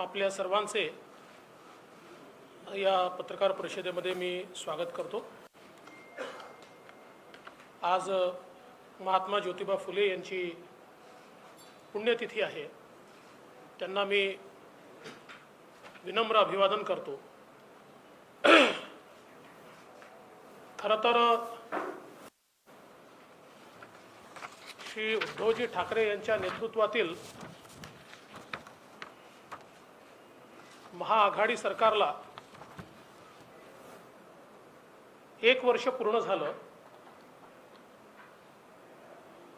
आपल्या सर्वांचे या पत्रकार परिषदेमध्ये मी स्वागत करतो। आज महात्मा ज्योतिबा फुले यांची पुण्यतिथी आहे। त्यांना मी विनम्र अभिवादन करतो। खरं तर श्री उद्धवजी ठाकरे यांच्या नेतृत्वातील महाआघाडी सरकारला 1 वर्ष पूर्ण झालं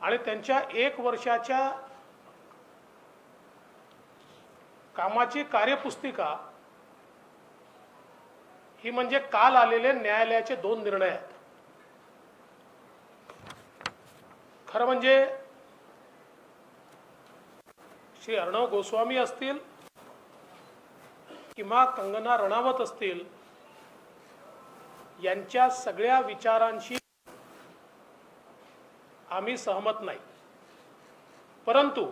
आणि त्यांच्या 1 वर्षाच्या कामाची कार्यपुस्तिका ही म्हणजे काल आलेले न्यायालयाचे 2 निर्णय आहेत। खरं म्हणजे श्री अर्णव गोस्वामी असतील किंवा कंगना रणावत असतील, यांच्या सगळ्या विचारांशी आम्ही सहमत नाही, परंतु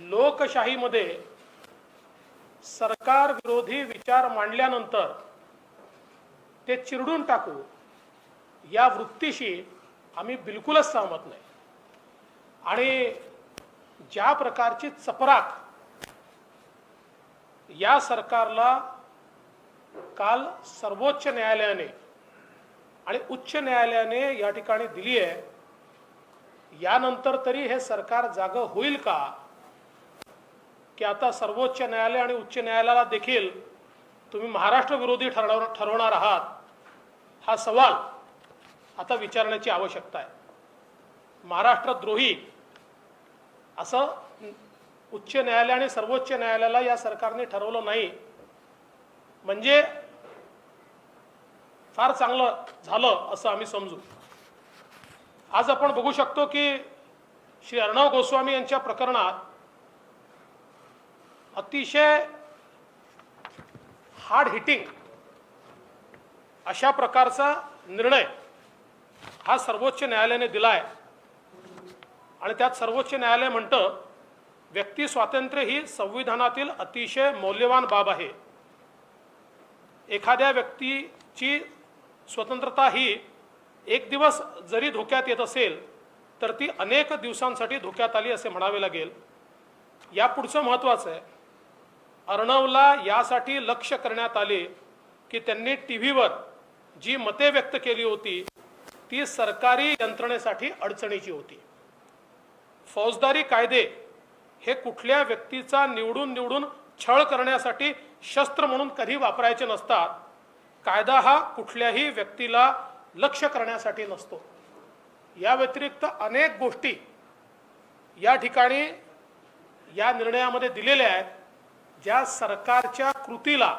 लोकशाहीमध्ये सरकार विरोधी विचार मांडल्यानंतर ते चिरडून टाकू या वृत्तीशी आम्ही बिलकुलच सहमत नाही। आणि ज्या प्रकारची चपराक या सरकारला काल सर्वोच्च न्यायालयाने आणि उच्च न्यायालयाने या ठिकाणी दिली आहे, यानंतर तरी हे सरकार जागं होईल का की आता सर्वोच्च न्यायालय आणि उच्च न्यायालयाला देखील तुम्ही महाराष्ट्र विरोधी ठरवणार आहात, हा सवाल आता विचारण्याची आवश्यकता आहे। महाराष्ट्रद्रोही असं उच्च न्यायालय आणि सर्वोच्च न्यायालयाला या सरकारने ठरवलं नाही म्हणजे फार चांगलं झालं असं आम्ही समजू। आज आपण बघू शकतो की श्री अर्णव गोस्वामी यांच्या प्रकरणात अतिशय हार्ड हिटिंग अशा प्रकारचा निर्णय हा सर्वोच्च न्यायालयाने दिला आहे। आणि त्यात सर्वोच्च न्यायालय म्हणतं व्यक्ती स्वातंत्र्य ही संविधानातील अतिशय मौल्यवान बाब आहे। एखाद्या व्यक्तीची स्वतंत्रता ही एक दिवस जरी धोक्यात येत असेल तर ती अनेक दिवसांसाठी धोक्यात आली असे म्हणावे लागेल। या पुढचं महत्त्वाचं आहे, अर्णवला यासाठी लक्ष्य करण्यात आले की त्यांनी टीव्हीवर जी मते व्यक्त केली होती ती सरकारी यंत्रणेसाठी अडचणीची होती। फौजदारी कायदे हे कुठल्या व्यक्तीचा निवडून छळ करण्यासाठी शस्त्र म्हणून कधी वापरायचे नसतात। कायदा हा कुठल्याही व्यक्तीला लक्ष्य करण्यासाठी नसतो। या व्यतिरिक्त अनेक गोष्टी या ठिकाणी या निर्णयामध्ये दिलेल्या आहेत, ज्या सरकारच्या कृतीला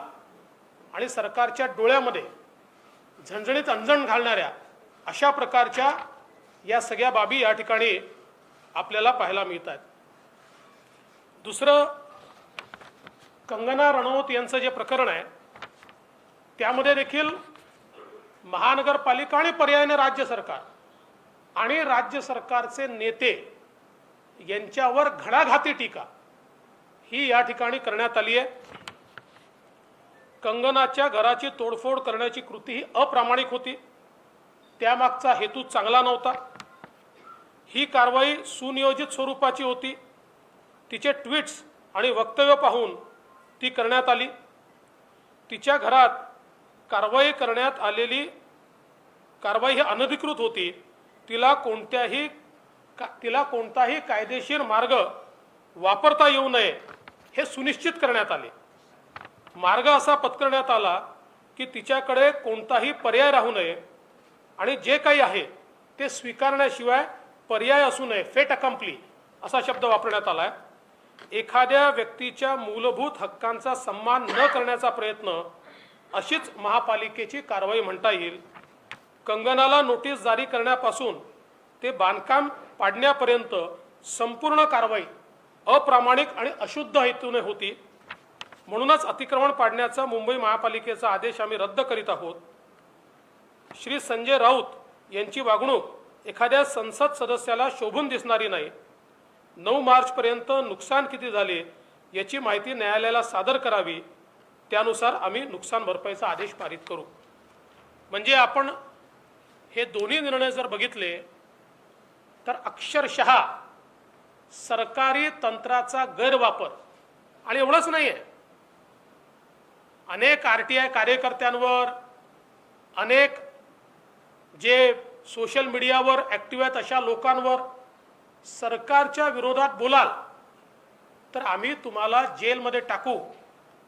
आणि सरकारच्या डोळ्यामध्ये झणझणीत अंजन घालणाऱ्या अशा प्रकारच्या या सगळ्या बाबी या ठिकाणी आपल्याला पाहायला मिळतात। दुसरं, कंगना रणावत यांचं जे प्रकरण आहे त्यामध्ये देखील महानगरपालिका आणि पर्यायाने राज्य सरकार आणि राज्य सरकारचे नेते यांच्यावर घणाघाती टीका ही या ठिकाणी करण्यात आली आहे। कंगनाच्या घराची तोडफोड करण्याची कृती ही अप्रामाणिक होती, त्यामागचा हेतू चांगला नव्हता। ही कारवाई सुनियोजित स्वरूपाची होती। तिचे ट्विट्स आणि वक्तव्य पाहून ती करण्यात आली। तिच्या घरात कारवाई करण्यात आलेली कारवाई ही अनधिकृत होती। तिला कोणताही कायदेशीर मार्ग वापरता येऊ नये हे सुनिश्चित करण्यात आले। मार्ग असा पत्करण्यात आला की तिच्याकडे कोणताही पर्याय राहू नये आणि जे काही आहे ते स्वीकारण्याशिवाय पर्याय असू नये, फेट अकम्प्ली असा शब्द वापरण्यात आला आहे। एखाद्या व्यक्तीच्या मूलभूत हक्कांचा सन्मान न करण्याचा प्रयत्न अशीच महापालिकेची कारवाई म्हणता येईल। कंगनाला नोटीस जारी करण्यापासून ते बांधकाम पाडण्यापर्यंत संपूर्ण कारवाई अप्रामाणिक आणि अशुद्ध हेतूने होती। म्हणूनच अतिक्रमण पाडण्याचा मुंबई महापालिकेचा आदेश आम्ही रद्द करीत आहोत। श्री संजय राऊत यांची वागणूक एखाद्या संसद सदस्याला शोभून दिसणारी नाही। 9 मार्चपर्यंत नुकसान किती झाले याची माहिती न्यायालयाला सादर करावी, त्यानुसार आम्ही नुकसान भरपाईचा आदेश पारित करू. म्हणजे आपण हे दोन्ही निर्णय जर बघितले तर अक्षरशः सरकारी तंत्राचा गैरवापर, आणि एवढंच नाही आहे, अनेक RTI कार्यकर्त्यांवर, अनेक जे सोशल मीडियावर ॲक्टिव्ह आहेत अशा लोकांवर सरकारच्या विरोधात बोलाल तर आम्ही तुम्हाला जेलमध्ये टाकू,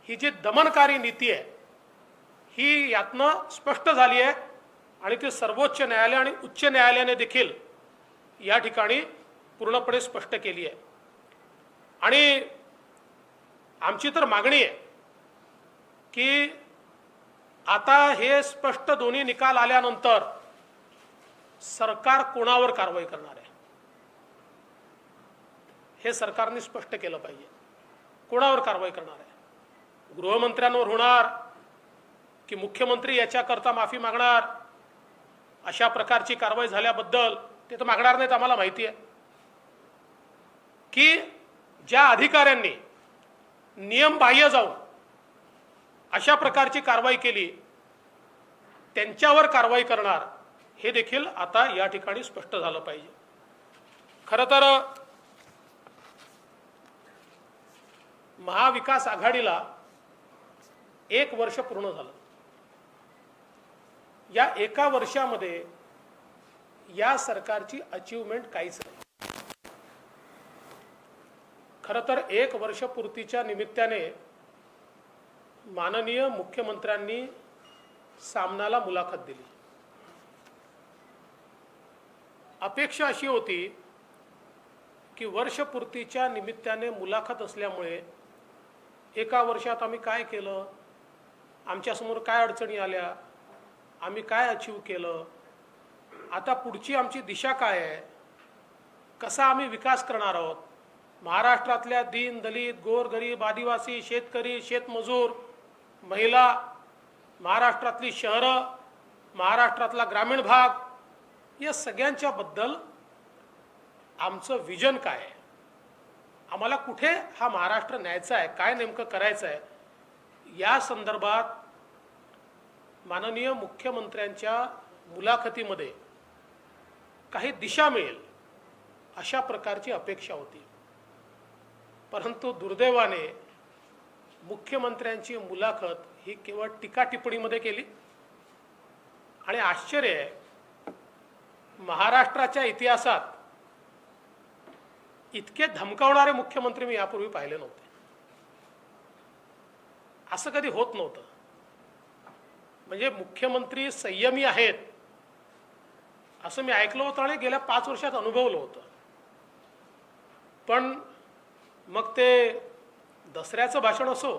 ही जी दमनकारी नीती आहे ही यातनं स्पष्ट झाली आहे. आणि ती सर्वोच्च न्यायालय आणि उच्च न्यायालयाने देखील या ठिकाणी पूर्णपणे स्पष्ट केली आहे. आणि आमची तर मागणी आहे की आता हे स्पष्ट दोन्ही निकाल आल्यानंतर सरकार कोणावर कारवाई करणार आहे हे सरकारने स्पष्ट केलं पाहिजे. कोणावर कारवाई करणार आहे? गृहमंत्र्यांवर होणार की मुख्यमंत्री याच्याकरता माफी मागणार? अशा प्रकारची कारवाई झाल्याबद्दल ते तर मागणार नाहीत, आम्हाला माहिती आहे. की ज्या अधिकाऱ्यांनी नियमबाह्य जाऊन अशा प्रकारची कारवाई केली त्यांच्यावर कारवाई करणार हे देखील आता या ठिकाणी स्पष्ट झालं पाहिजे. खरं तर महाविकास आघाडीला 1 वर्ष पूर्ण झालं. या एका वर्षामध्ये या सरकारची अचीवमेंट काहीच नाही. खरं तर 1 वर्ष पूर्तीच्या निमित्ताने माननीय मुख्यमंत्र्यांनी सामनाला मुलाखत दिली. अपेक्षा अशी होती की वर्षपूर्तीच्या निमित्ताने मुलाखत असल्यामुळे एका वर्षात आम्ही काय केलं, आमच्यासमोर काय अडचणी आल्या, आम्ही काय अचीव केलं, आता पुढची आमची दिशा काय आहे, कसा आम्ही विकास करणार आहोत, महाराष्ट्रातल्या दीन दलित गोरगरीब आदिवासी शेतकरी शेतमजूर महिला, महाराष्ट्रातली शहरं, महाराष्ट्रातला ग्रामीण भाग, या सगळ्यांच्या बद्दल आमचं विजन काय आहे, आम्हाला कुठे हा महाराष्ट्र न्यायचा आहे, काय नेमकं करायचं आहे, या संदर्भात माननीय मुख्यमंत्र्यांच्या मुलाखतीमध्ये काही दिशा मिळेल अशा प्रकारची अपेक्षा होती. परंतु दुर्दैवाने मुख्यमंत्र्यांची मुलाखत ही केवळ टीका टिप्पणीमध्ये केली. आणि आश्चर्य आहे, महाराष्ट्राच्या इतिहासात इतके धमकावणारे मुख्यमंत्री मी यापूर्वी पाहिले नव्हते. असं कधी होत नव्हतं. म्हणजे मुख्यमंत्री संयमी आहेत असं मी ऐकलं होतं आणि गेल्या 5 वर्षात अनुभवलं होतं. पण मग ते दसऱ्याचं भाषण असो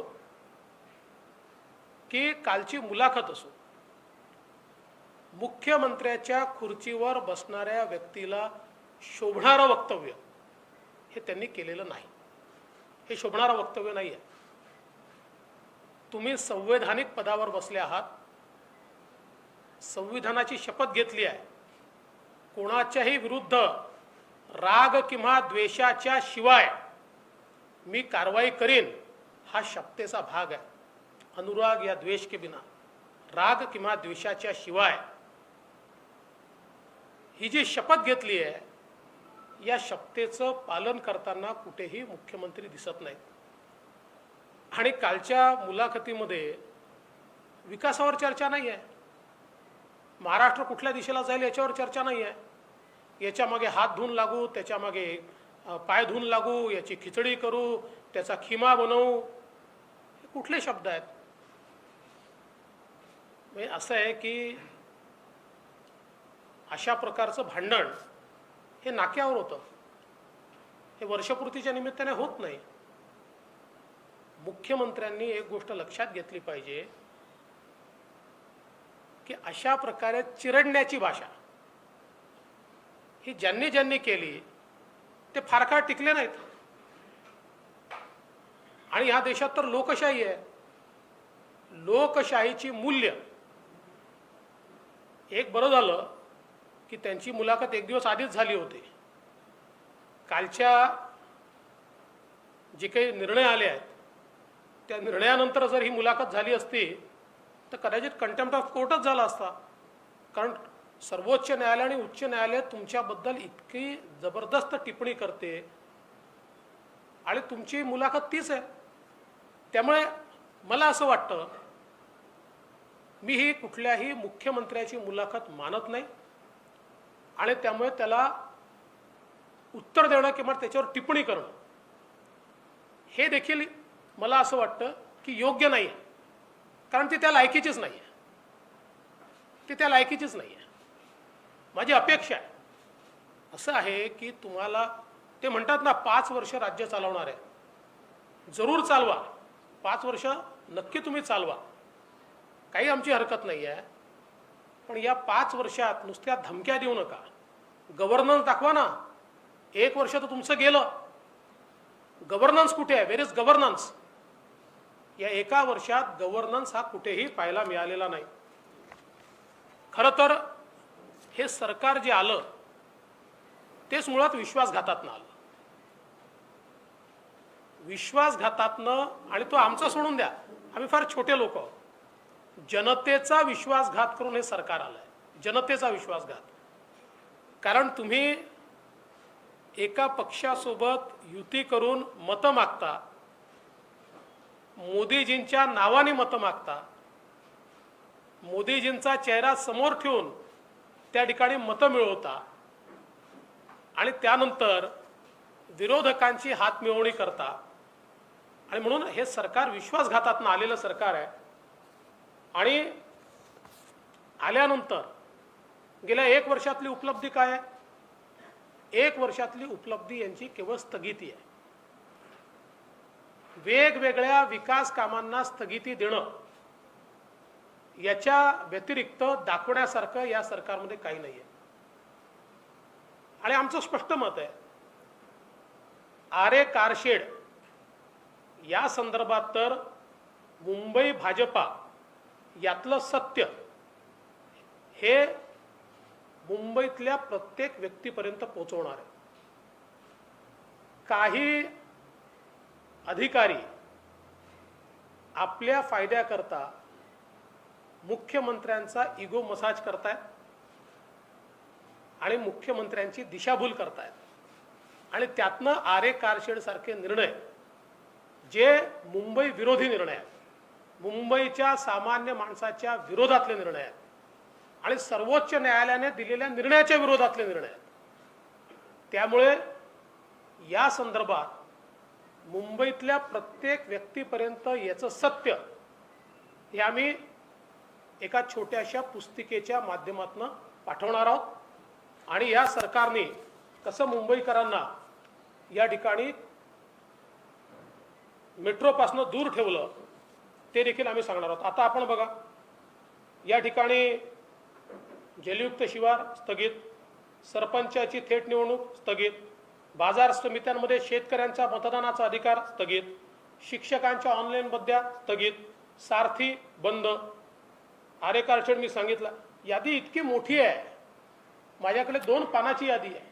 की कालची मुलाखत असो, मुख्यमंत्र्याच्या खुर्चीवर बसणाऱ्या व्यक्तीला शोभणारं वक्तव्य हे त्यांनी केलेलं नाही. हे शोभणारं वक्तव्य नाही आहे. तुम्ही संवैधानिक पदावर बसले आहात, संविधानाची शपथ घेतली आहे, कोणाच्याही विरुद्ध राग किंवा द्वेषाच्या शिवाय मी कारवाई करीन हा शपथेचा भाग आहे. अनुराग या द्वेष के बिना, राग किंवा द्वेषाच्या शिवाय ही जी शपथ घेतली आहे या शपथेचं पालन करताना कुठेही मुख्यमंत्री दिसत नाहीत. आणि कालच्या मुलाखतीमध्ये विकासावर चर्चा नाही आहे, महाराष्ट्र कुठल्या दिशेला जाईल याच्यावर चर्चा नाही आहे. याच्यामागे हात धुवून लागू, त्याच्यामागे पाय धुवून लागू, याची खिचडी करू, त्याचा खिमा बनवू, हे कुठले शब्द आहेत? म्हणजे असं आहे की अशा प्रकारचं भांडण हे नाक्यावर होतं. हे वर्षपूर्तीच्या निमित्ताने होत नाही. मुख्यमंत्र्यांनी एक गोष्ट लक्षात घेतली पाहिजे की अशा प्रकारे चिरडण्याची भाषा ही ज्यांनी ज्यांनी केली ते फार काळ टिकले नाहीत. आणि ह्या देशात तर लोकशाही आहे. लोकशाहीची मूल्य, एक बरं झालं की त्यांची मुलाखत 1 दिवस आधीच झाली होती. कालच्या जे काही निर्णय आले आहेत त्या निर्णयानंतर जर ही मुलाखत झाली असती तर कदाचित कंटेम्प्ट ऑफ कोर्टच झाला असता. कारण सर्वोच्च न्यायालय आणि उच्च न्यायालय तुमच्याबद्दल इतकी जबरदस्त टिप्पणी करते आणि तुमची मुलाखत तीच आहे. त्यामुळे मला असं वाटतं, मी ही कुठल्याही मुख्यमंत्र्याची मुलाखत मानत नाही आणि त्यामुळे त्याला उत्तर देणं किंवा त्याच्यावर टिप्पणी करणं हे देखील मला असं वाटतं की योग्य नाही आहे. कारण ती त्या लायकीचीच नाही आहे, ती त्या लायकीचीच नाही आहे. माझी अपेक्षा आहे असं आहे की तुम्हाला ते म्हणतात ना 5 वर्ष राज्य चालवणार आहे, जरूर चालवा, 5 वर्ष नक्की तुम्ही चालवा, काही आमची हरकत नाही आहे. पण या 5 वर्षात नुसत्या धमक्या देऊ नका, गव्हर्नन्स दाखवा ना. 1 वर्ष तर तुमचं गेलं, गव्हर्नन्स कुठे आहे? वेर इज गव्हर्नन्स? या 1 वर्षात गव्हर्नन्स हा कुठेही पाहायला मिळालेला नाही. खरं तर हे सरकार जे आलं तेच मुळात विश्वासघातातनं आलं, विश्वासघातातनं. आणि तो आमचा सोडून द्या, आम्ही फार छोटे लोक आहोत. जनतेचा विश्वासघात करून हे सरकार आलंय, जनतेचा विश्वासघात. कारण तुम्ही एका पक्षासोबत युती करून मतं मागता, मोदीजींच्या नावाने मतं मागता, मोदीजींचा चेहरा समोर ठेवून त्या ठिकाणी मतं मिळवता आणि त्यानंतर विरोधकांची हातमिळवणी करता. आणि म्हणून हे सरकार विश्वासघातातून आलेलं सरकार आहे. आणि आल्यानंतर गेल्या 1 वर्षातली उपलब्धी काय आहे? 1 वर्षातली उपलब्धी यांची केवळ स्थगिती आहे. वेगवेगळ्या विकास कामांना स्थगिती देणं याच्या व्यतिरिक्त दाखवण्यासारखं या सरकारमध्ये काही नाही आहे. आणि आमचं स्पष्ट मत आहे, आरे कारशेड या संदर्भात तर मुंबई भाजपा यातलं सत्य हे मुंबईतल्या प्रत्येक व्यक्तीपर्यंत पोहोचवणार आहे. काही अधिकारी आपल्या फायद्याकरता मुख्यमंत्र्यांचा इगो मसाज करतायत आणि मुख्यमंत्र्यांची दिशाभूल करतायत. आणि त्यातनं आरे कारशेड सारखे निर्णय जे मुंबई विरोधी निर्णय आहेत, मुंबईच्या सामान्य माणसाच्या विरोधातले निर्णय आहेत आणि सर्वोच्च न्यायालयाने दिलेल्या निर्णयाच्या विरोधातले निर्णय आहेत. त्यामुळे या संदर्भात मुंबईतल्या प्रत्येक व्यक्तीपर्यंत याचं सत्य हे आम्ही एका छोट्याशा पुस्तिकेच्या माध्यमातून पाठवणार आहोत. आणि या सरकारने कसं मुंबईकरांना या ठिकाणी मेट्रोपासून दूर ठेवलं ते देखील आम्ही सांगणार आहोत. आता आपण बघा, या ठिकाणी जलयुक्त शिवार स्थगित, सरपंचाची थेट निवडणूक स्थगित, बाजार समित्यांमध्ये शेतकऱ्यांचा मतदानाचा अधिकार स्थगित, शिक्षकांच्या ऑनलाईन बद्द्या स्थगित, सारथी बंद, आरे कारशेड मी सांगितलं. यादी इतकी मोठी आहे, माझ्याकडे 2 पानाची यादी आहे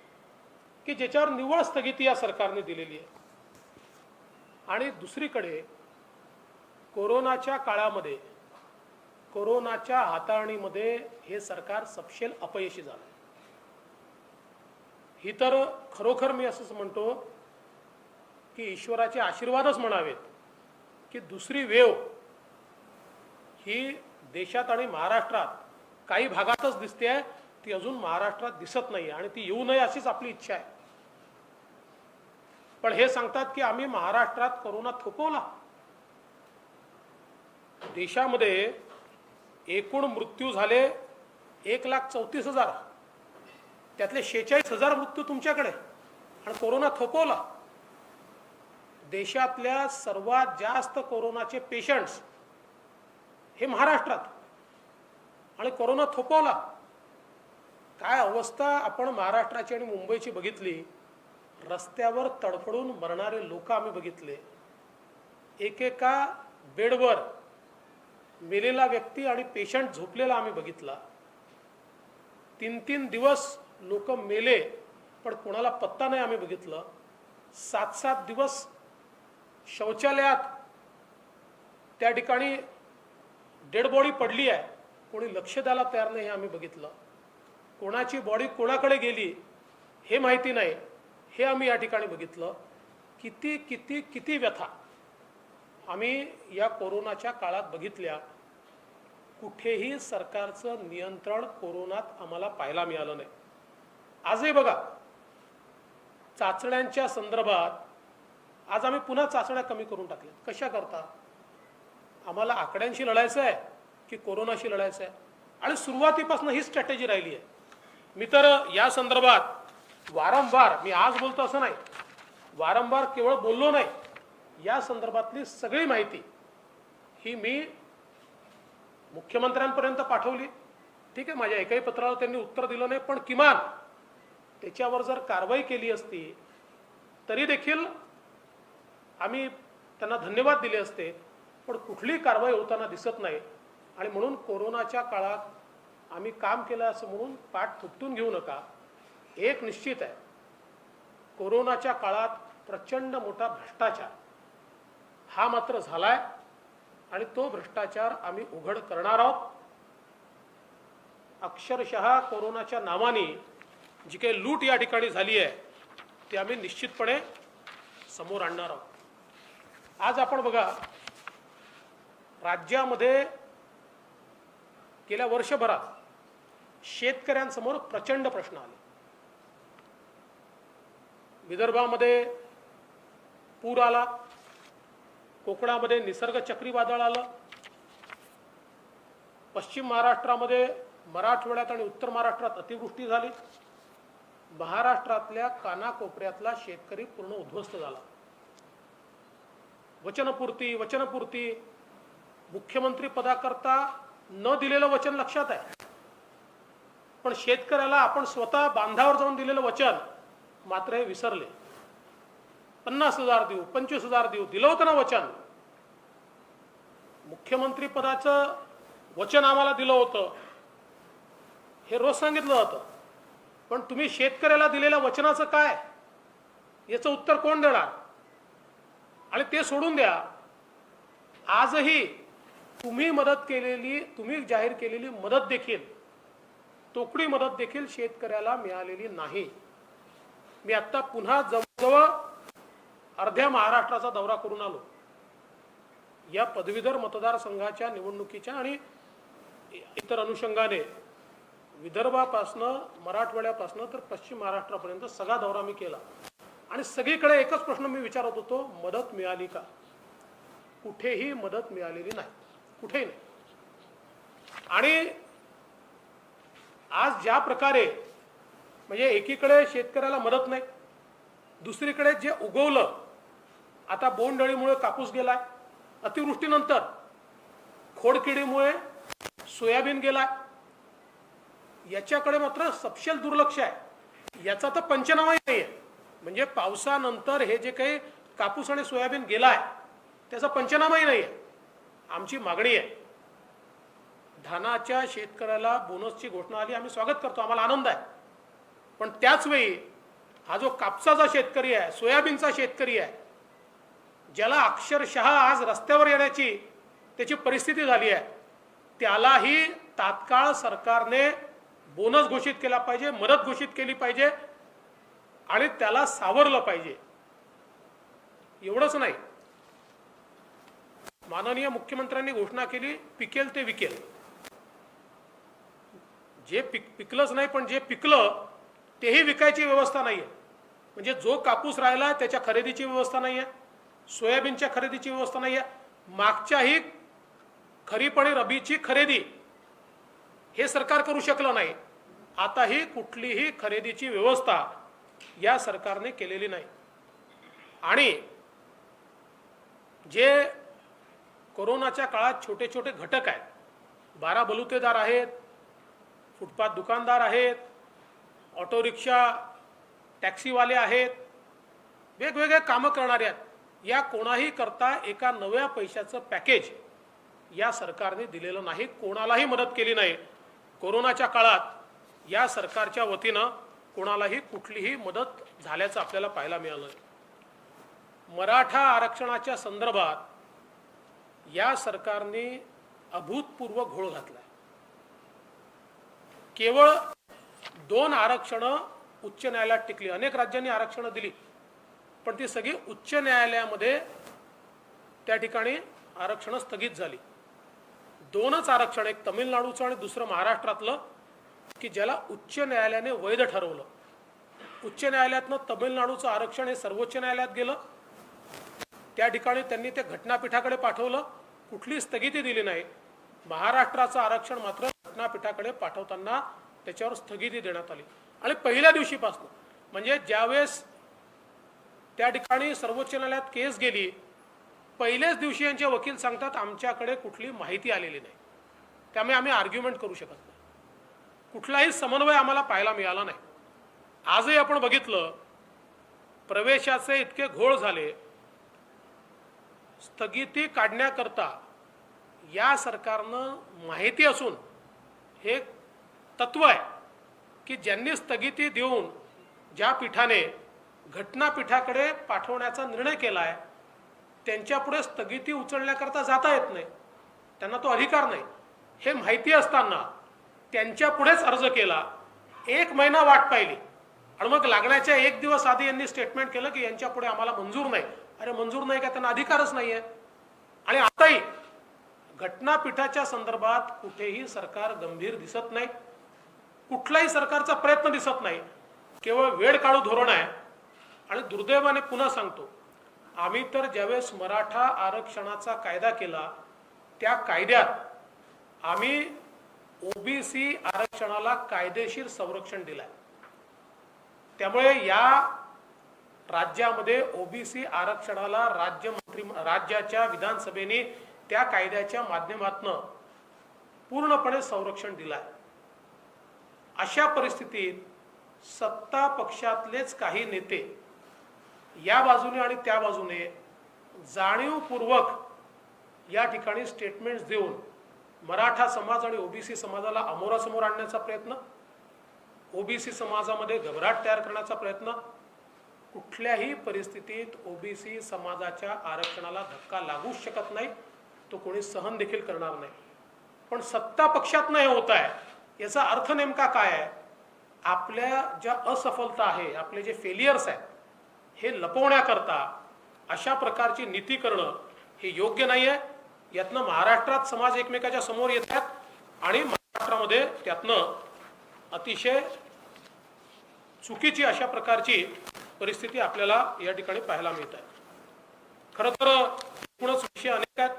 की ज्याच्यावर निव्वळ स्थगिती या सरकारने दिलेली आहे. आणि दुसरीकडे कोरोनाच्या काळामध्ये, कोरोनाच्या हाताळणीमध्ये हे सरकार सपशेल अपयशी झालं. ही तर खरोखर मी असंच म्हणतो की ईश्वराचे आशीर्वादच म्हणावेत की दुसरी वेव ही देशात आणि महाराष्ट्रात काही भागातच दिसते आहे, ती अजून महाराष्ट्रात दिसत नाही आणि ती येऊ नये अशीच आपली इच्छा आहे. पण हे सांगतात की आम्ही महाराष्ट्रात कोरोना थोपवला. देशामध्ये एकूण मृत्यू झाले 1,34,000, त्यातले 46,000 मृत्यू तुमच्याकडे, आणि कोरोना थोपवला. देशातल्या सर्वात जास्त कोरोनाचे पेशंट्स हे महाराष्ट्रात, आणि कोरोना थोपवला. काय अवस्था आपण महाराष्ट्राची आणि मुंबईची बघितली. रस्त्यावर तडफडून मरणारे लोक आम्ही बघितले, एकेका बेडवर मेलेला व्यक्ती आणि पेशंट झोपलेला आम्ही बघितला. 3-3 दिवस लोक मेले पण कोणाला पत्ता नाही आम्ही बघितलं. 7-7 दिवस शौचालयात त्या ठिकाणी डेड बॉडी पडली आहे, कोणी लक्ष द्यायला तयार नाही हे आम्ही बघितलं. कोणाची बॉडी कोणाकडे गेली हे माहिती नाही हे आम्ही या ठिकाणी बघितलं. किती किती किती व्यथा आम्ही या कोरोनाच्या काळात बघितल्या. कुठेही सरकारचं नियंत्रण कोरोनात आम्हाला पाहायला मिळालं नाही. आजही बघा, चाचण्यांच्या संदर्भात आज आम्ही पुन्हा चाचण्या कमी करून टाकल्यात. कशा करता? आम्हाला आकड्यांशी लढायचं आहे की कोरोनाशी लढायचं आहे? आणि सुरुवातीपासून ही स्ट्रॅटेजी राहिली आहे. मी तर या संदर्भात वारंवार, मी आज बोलतो असं नाही, वारंवार केवळ बोललो नाही, या संदर्भातली सगळी माहिती ही मी मुख्यमंत्र्यांपर्यंत पाठवली. ठीक आहे, माझ्या एकाही पत्राला त्यांनी उत्तर दिलं नाही, पण किमान त्याच्यावर जर कारवाई केली असती तरी देखील आम्ही त्यांना धन्यवाद दिले असते. पण कुठलीही कारवाई होताना दिसत नाही. आणि म्हणून कोरोनाच्या काळात आम्ही काम केलं असं म्हणून पाठ थुपटून घेऊ नका. एक निश्चित आहे, कोरोनाच्या काळात प्रचंड मोठा भ्रष्टाचार हा मात्र झालाय आणि तो भ्रष्टाचार आम्ही उघड करणार आहोत. अक्षरशः कोरोनाच्या नावाने जी काही लूट या ठिकाणी झाली आहे ती आम्ही निश्चितपणे समोर आणणार आहोत. आज आपण बघा, राज्यामध्ये गेल्या वर्षभरात शेतकऱ्यांसमोर प्रचंड प्रश्न आले. विदर्भामध्ये पूर आला, कोकणामध्ये निसर्ग चक्रीवादळ आलं, पश्चिम महाराष्ट्रामध्ये, मराठवाड्यात आणि उत्तर महाराष्ट्रात अतिवृष्टी झाली, महाराष्ट्रातल्या कानाकोपऱ्यातला शेतकरी पूर्ण उद्ध्वस्त झाला. वचनपूर्ती मुख्यमंत्री पदाकरता न दिलेलं वचन लक्षात आहे, पण शेतकऱ्याला आपण स्वतः बांधावर जाऊन दिलेलं वचन मात्र हे विसरले. 50,000 देऊ, 25,000 देऊ, दिलं होतं ना वचन. मुख्यमंत्री पदाचं वचन आम्हाला दिलं होतं हे रोज सांगितलं जातं, पण तुम्ही शेतकऱ्याला दिलेल्या वचनाचं काय, याचं उत्तर कोण देणार? आणि ते सोडून द्या, आजही तुम्ही मदत केलेली, तुम्ही जाहीर केलेली मदत देखील, तोकडी मदत देखील शेतकऱ्याला मिळालेली नाही. मी आता पुन्हा जवळजवळ अर्ध्या महाराष्ट्राचा दौरा करून आलो. या पदवीधर मतदारसंघाच्या निवडणुकीच्या आणि इतर अनुषंगाने विदर्भापासनं, मराठवाड्यापासनं तर पश्चिम महाराष्ट्रापर्यंत सगळा दौरा मी केला. आणि सगळीकडे एकच प्रश्न मी विचारत होतो, मदत मिळाली का? कुठेही मदत मिळालेली नाही, कुठेही नाही. आणि आज ज्या प्रकारे म्हणजे एकीकडे शेतकऱ्याला मदत नाही, दुसरीकडे जे उगवलं, आता बोंडअळीमुळे कापूस गेलाय, अतिवृष्टीनंतर खोडकिडीमुळे सोयाबीन गेलाय, याच्याकडे मात्र सपशेल दुर्लक्ष आहे. याचा तर पंचनामाही नाही आहे. म्हणजे पावसानंतर हे जे काही कापूस आणि सोयाबीन गेलाय त्याचा पंचनामाही नाही आहे. आमची मागणी आहे, धानाच्या शेतकऱ्याला बोनसची घोषणा आली, आम्ही स्वागत करतो, आम्हाला आनंद आहे. पण त्याच वेळी हा जो कापसाचा शेतकरी आहे, सोयाबीनचा शेतकरी आहे, ज्याला अक्षरशः आज रस्त्यावर येण्याची त्याची परिस्थिती झाली आहे, त्यालाही तात्काळ सरकारने बोनस घोषित केला पाहिजे, मदत घोषित केली पाहिजे आणि त्याला सावरलं पाहिजे. एवढंच नाही, माननीय मुख्यमंत्र्यांनी घोषणा केली, पिकेल ते विकेल. जे पिकलंच नाही, पण जे पिकलं तेही विकायची व्यवस्था नाहीये. म्हणजे जो कापूस राहिला त्याच्या खरेदीची व्यवस्था नाहीये, सोयाबीनच्या खरेदीची व्यवस्था नाहीये, मागच्याही खरीप आणि रबीची खरेदी हे सरकार करू शकलं नाही. आताही कुठलीही खरेदीची व्यवस्था या सरकारने केलेली नाही. आणि जे कोरोनाच्या काळात छोटे छोटे घटक आहेत, 12 बलुतेदार आहेत, फुटपाथ दुकानदार आहेत, ऑटो रिक्षा टॅक्सीवाले आहेत, वेगवेगळे कामं करणारे आहेत, या कोणाही करता एका नव्या पैशाचं पॅकेज या सरकारने दिलेलं नाही, कोणालाही मदत केली नाही. कोरोनाच्या काळात या सरकारच्या वतीनं कोणालाही कुठलीही मदत झाल्याचं आपल्याला पाहायला मिळालं. मराठा आरक्षणाच्या संदर्भात या सरकारने अभूतपूर्व घोळ घातला. केवळ 2 आरक्षणं उच्च न्यायालयात टिकली. अनेक राज्यांनी आरक्षणं दिली, पण ती सगळी उच्च न्यायालयामध्ये त्या ठिकाणी आरक्षणं स्थगित झाली. 2च आरक्षण, एक तमिळनाडूचं आणि दुसरं महाराष्ट्रातलं, की ज्याला उच्च न्यायालयाने वैध ठरवलं. उच्च न्यायालयातनं तमिळनाडूचं आरक्षण हे सर्वोच्च न्यायालयात गेलं. त्या ठिकाणी त्यांनी ते घटनापीठाकडे पाठवलं, कुठली स्थगिती दिली नाही. महाराष्ट्राचं आरक्षण मात्र घटनापीठाकडे पाठवताना त्याच्यावर स्थगिती देण्यात आली. आणि पहिल्या दिवशीपासून, म्हणजे ज्यावेळेस त्या ठिकाणी सर्वोच्च न्यायालयात केस गेली, पहिल्याच दिवशी यांचे वकील सांगतात आमच्याकडे कुठली माहिती आलेली नाही, त्यामुळे आम्ही आर्ग्युमेंट करू शकत नाही. कुठलाही समन्वय आम्हाला पाहायला मिळाला नाही. आजही आपण बघितलं, प्रवेशाचे इतके घोळ झाले. स्थगिती काढण्याकरता या सरकारनं माहिती असून हे तत्व आहे की ज्यांनी स्थगिती देऊन ज्या पीठाने घटनापीठाकडे पाठवण्याचा निर्णय केला आहे त्यांच्यापुढे स्थगिती उचलण्याकरता जाता येत नाही, त्यांना तो अधिकार नाही. हे माहिती असताना त्यांच्यापुढेच अर्ज केला, 1 महिना वाट पाहिली आणि मग लागण्याच्या 1 दिवस आधी यांनी स्टेटमेंट केलं की यांच्यापुढे आम्हाला मंजूर नाही. अरे मंजूर नाही का? त्यांना अधिकारच नाही आहे. आणि आताही घटनापीठाच्या संदर्भात कुठेही सरकार गंभीर दिसत नाही, कुठलाही सरकारचा प्रयत्न दिसत नाही. केवळ वेळ काढू धोरण आहे. आणि दुर्दैवाने पुन्हा सांगतो, आम्ही तर ज्यावेळेस मराठा आरक्षणाचा कायदा केला त्या कायद्यात आम्ही ओबीसी आरक्षणाला कायदेशीर संरक्षण दिलंय. त्यामुळे या राज्यामध्ये ओबीसी आरक्षणाला राज्याच्या विधानसभेने त्या कायद्याच्या माध्यमातून पूर्णपणे संरक्षण दिलंय. अशा परिस्थितीत सत्ता पक्षातलेच काही नेते या बाजूने आणि त्या बाजूने जाणीवपूर्वक या ठिकाणी स्टेटमेंट्स देऊन मराठा समाज आणि ओबीसी समाजाला अमोरासमोर आणण्याचा प्रयत्न, ओबीसी समाजामध्ये घबराट तयार करण्याचा प्रयत्न. कुठल्याही परिस्थितीत ओबीसी समाजाच्या आरक्षणाला धक्का लागूच शकत नाही, तो कोणी सहन देखील करणार नाही. पण सत्ता पक्षात नाही होत आहे, याचा अर्थ नेमका काय आहे? आपल्या ज्या असफलता आहे, आपले जे फेलियर्स आहेत, हे लपवण्याकरता अशा प्रकारची नीती करणं हे योग्य नाही आहे. यातनं महाराष्ट्रात समाज एकमेकाच्या समोर येतात आणि महाराष्ट्रामध्ये त्यातनं अतिशय चुकीची अशा प्रकारची परिस्थिती आपल्याला या ठिकाणी पाहायला मिळत आहे. खरं तर एकूणच विषय अनेक आहेत,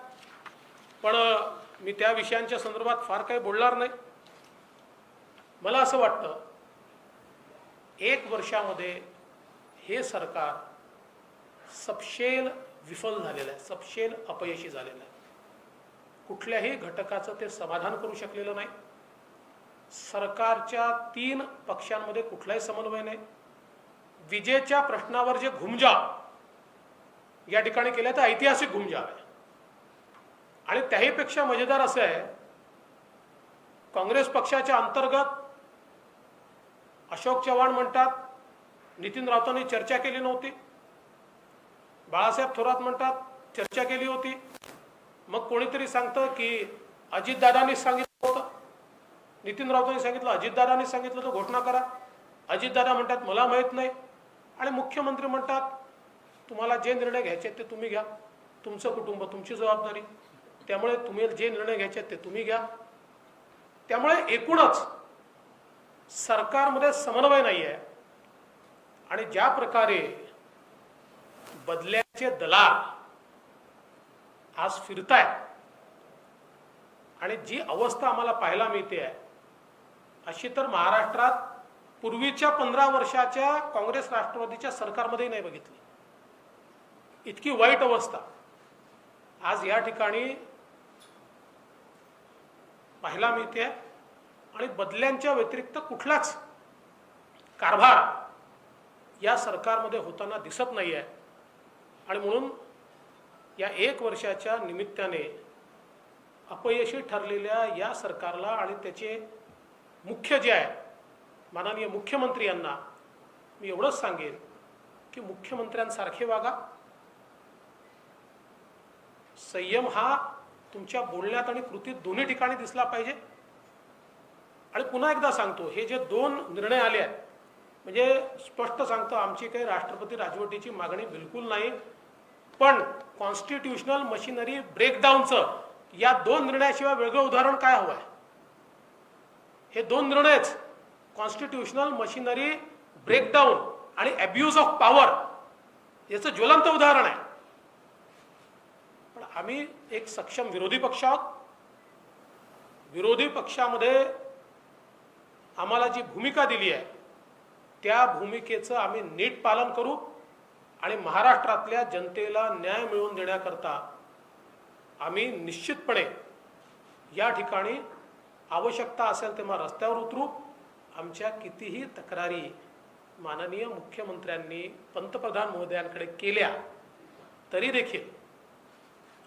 पण मी त्या विषयांच्या संदर्भात फार काही बोलणार नाही. मला असं वाटतं 1 वर्षामध्ये हे सरकार सपशेल विफल झालेलं आहे, सपशेल अपयशी झालेलं आहे. कुठल्याही घटकाचं ते समाधान करू शकलेलं नाही. सरकारच्या 3 पक्षांमध्ये कुठलाही समन्वय नाही. विजेच्या प्रश्नावर जे घुमजाव या ठिकाणी केलं तर ऐतिहासिक घुमजाव आहे. आणि त्याहीपेक्षा मजेदार असं आहे, काँग्रेस पक्षाच्या अंतर्गत अशोक चव्हाण म्हणतात नितीन राऊतांनी चर्चा केली नव्हती, बाळासाहेब थोरात म्हणतात चर्चा केली होती, मग कोणीतरी सांगतं की अजितदादांनी सांगितलं होतं, नितीन राऊतांनी सांगितलं, अजितदादांनी सांगितलं तर घोषणा करा. अजितदादा म्हणतात मला माहीत नाही, आणि मुख्यमंत्री म्हणतात तुम्हाला जे निर्णय घ्यायचे ते तुम्ही घ्या, तुमचं कुटुंब तुमची जबाबदारी, त्यामुळे तुम्ही जे निर्णय घ्यायचे ते तुम्ही घ्या. त्यामुळे एकूणच सरकारमध्ये समन्वय नाही आहे. आणि ज्या प्रकारे बदल्याचे दलाल आज फिरतायत आणि जी अवस्था आम्हाला पाहायला मिळते आहे, अशी तर महाराष्ट्रात पूर्वीच्या 15 वर्षाच्या काँग्रेस राष्ट्रवादीच्या सरकारमध्ये नाही बघितली. इतकी वाईट अवस्था आज या ठिकाणी पाहायला मिळते. आणि बदल्यांच्या व्यतिरिक्त कुठलाच कारभार या सरकारमध्ये होताना दिसत नाही आहे. आणि म्हणून या 1 वर्षाच्या निमित्ताने अपयशी ठरलेल्या या सरकारला आणि त्याचे मुख्य जे आहे माननीय मुख्यमंत्री यांना मी एवढंच सांगेन की मुख्यमंत्र्यांसारखे वागा, संयम हा तुमच्या बोलण्यात आणि कृतीत दोन्ही ठिकाणी दिसला पाहिजे. आणि पुन्हा एकदा सांगतो, हे जे 2 निर्णय आले आहेत, म्हणजे स्पष्ट सांगतो, आमची काही राष्ट्रपती राजवटीची मागणी बिलकुल नाही, पण कॉन्स्टिट्यूशनल मशिनरी ब्रेकडाऊनचं या 2 निर्णयाशिवाय वेगळं उदाहरण काय हवं आहे? हे 2 निर्णयच कॉन्स्टिट्यूशनल मशिनरी ब्रेकडाऊन आणि अब्यूज ऑफ पॉवर याचं ज्वलंत उदाहरण आहे. पण आम्ही एक सक्षम विरोधी पक्ष आहोत. विरोधी पक्षामध्ये आम्हाला जी भूमिका दिली आहे त्या भूमिकेचं आम्ही नीट पालन करू आणि महाराष्ट्रातल्या जनतेला न्याय मिळवून देण्याकरता आम्ही निश्चितपणे या ठिकाणी आवश्यकता असेल तेव्हा रस्त्यावर उतरू. आमच्या कितीही तक्रारी माननीय मुख्यमंत्र्यांनी पंतप्रधान महोदयांकडे केल्या तरी देखील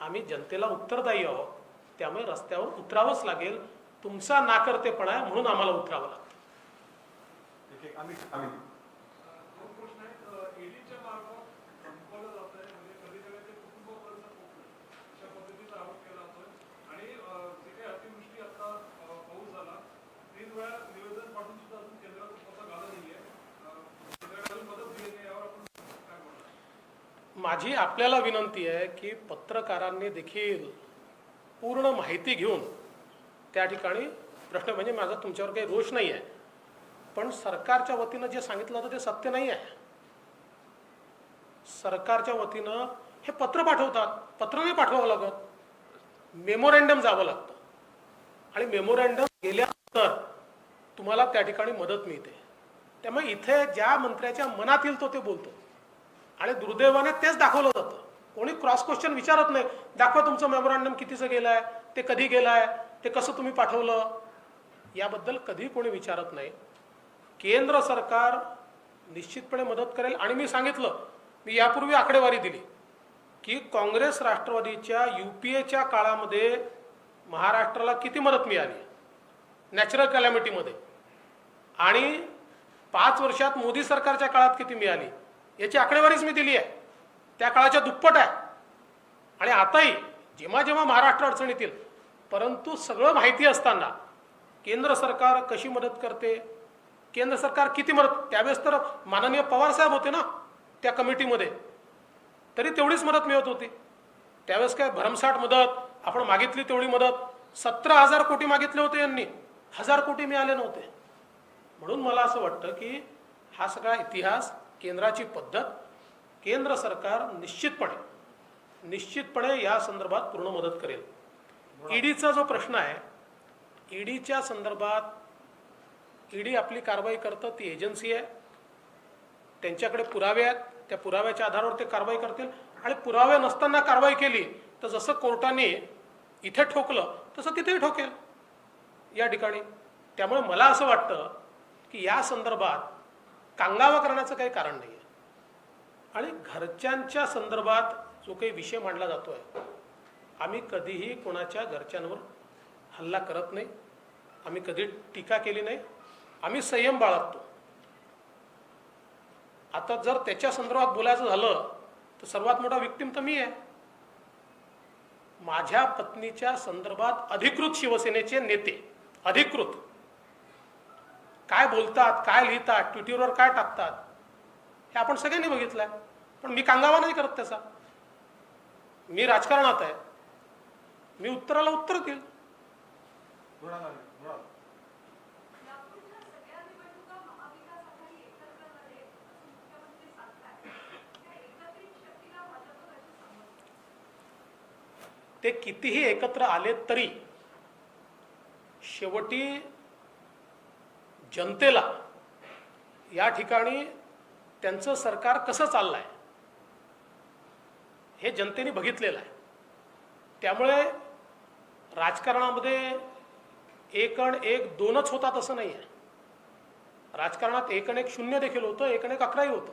आम्ही जनतेला उत्तरदायी आहोत. त्यामुळे रस्त्यावर उतरावंच लागेल. तुमचा नाकर्तेपणा आहे म्हणून आम्हाला उतरावं लागतं. माझी आपल्याला विनंती आहे की पत्रकारांनी देखील पूर्ण माहिती घेऊन त्या ठिकाणी प्रश्न, म्हणजे माझा तुमच्यावर काही रोष नाही आहे, पण सरकारच्या वतीनं जे सांगितलं होतं ते सत्य नाही आहे. सरकारच्या वतीनं हे पत्र पाठवतात, पत्र नाही पाठवावं लागत, मेमोरँडम जावं लागतं आणि मेमोरँडम गेल्यानंतर तुम्हाला त्या ठिकाणी मदत मिळते. त्यामुळे इथे ज्या मंत्र्याच्या मनात येईल तो ते बोलतो आणि दुर्दैवाने तेच दाखवलं जातं. कोणी क्रॉस क्वेश्चन विचारत नाही, दाखवा तुमचं मेमोरँडम कितीचं गेलाय, ते कधी गेलाय, ते कसं तुम्ही पाठवलं, याबद्दल कधी कोणी विचारत नाही. केंद्र सरकार निश्चितपणे मदत करेल. आणि मी सांगितलं, मी यापूर्वी आकडेवारी दिली की काँग्रेस राष्ट्रवादीच्या UPAच्या काळामध्ये महाराष्ट्राला किती मदत मिळाली नॅचरल कॅलॅमिटीमध्ये आणि 5 वर्षात मोदी सरकारच्या काळात किती मिळाली याची आकडेवारीच मी दिली आहे. त्या काळाच्या दुप्पट आहे. आणि आताही जेव्हा जेव्हा महाराष्ट्र अडचणीत येईल, परंतु सगळं माहिती असताना केंद्र सरकार कशी मदत करते, केंद्र सरकार किती मदत, त्यावेळेस तर माननीय पवार साहेब होते ना त्या कमिटीमध्ये, तरी तेवढीच मदत मिळत होती. त्यावेळेस काय भरमसाठ मदत, आपण मागितली तेवढी मदत, 17,000 कोटी मागितले होते यांनी, 1,000 कोटी मिळाले नव्हते. म्हणून मला असं वाटतं की हा सगळा इतिहास, केंद्राची पद्धत, केंद्र सरकार निश्चितपणे या संदर्भात पूर्ण मदत करेल. ईडीचा जो प्रश्न आहे, ईडीच्या संदर्भात ईडी आपली कारवाई करतं, ती एजन्सी आहे, त्यांच्याकडे पुरावे आहेत, त्या पुराव्याच्या आधारावर ते कारवाई करतील. आणि पुरावे नसताना कारवाई केली तर जसं कोर्टाने इथे ठोकलं तसं तिथेही ठोकेल या ठिकाणी. त्यामुळे मला असं वाटतं की या संदर्भात कांगावा करण्याचं काही कारण नाही आहे. आणि घरच्यांच्या संदर्भात जो काही विषय मांडला जातोय, आम्ही कधीही कोणाच्या घरच्यांवर हल्ला करत नाही, आम्ही कधी टीका केली नाही, आम्ही संयम बाळगतो. आता जर त्याच्या संदर्भात बोलायचं झालं तर सर्वात मोठा विक्टिम तर मी आहे. माझ्या पत्नीच्या संदर्भात अधिकृत शिवसेनेचे नेते अधिकृत काय बोलतात, काय लिहितात, ट्विटरवर काय टाकतात, हे आपण सगळ्यांनी बघितलंय. पण मी कांगावा नाही करत त्याचा. मी राजकारणात आहे, मी उत्तराला उत्तर देईल. ते कितीही एकत्र आले तरी शेवटी जनतेला या ठिकाणी त्यांचं सरकार कसं चाललंय हे जनतेने बघितलेलं आहे. त्यामुळे राजकारणामध्ये 1 आणि 1 2च होतात असं नाही आहे. राजकारणात 1 आणि 1 0 देखील होतं, 1 आणि 1 11ही होतं.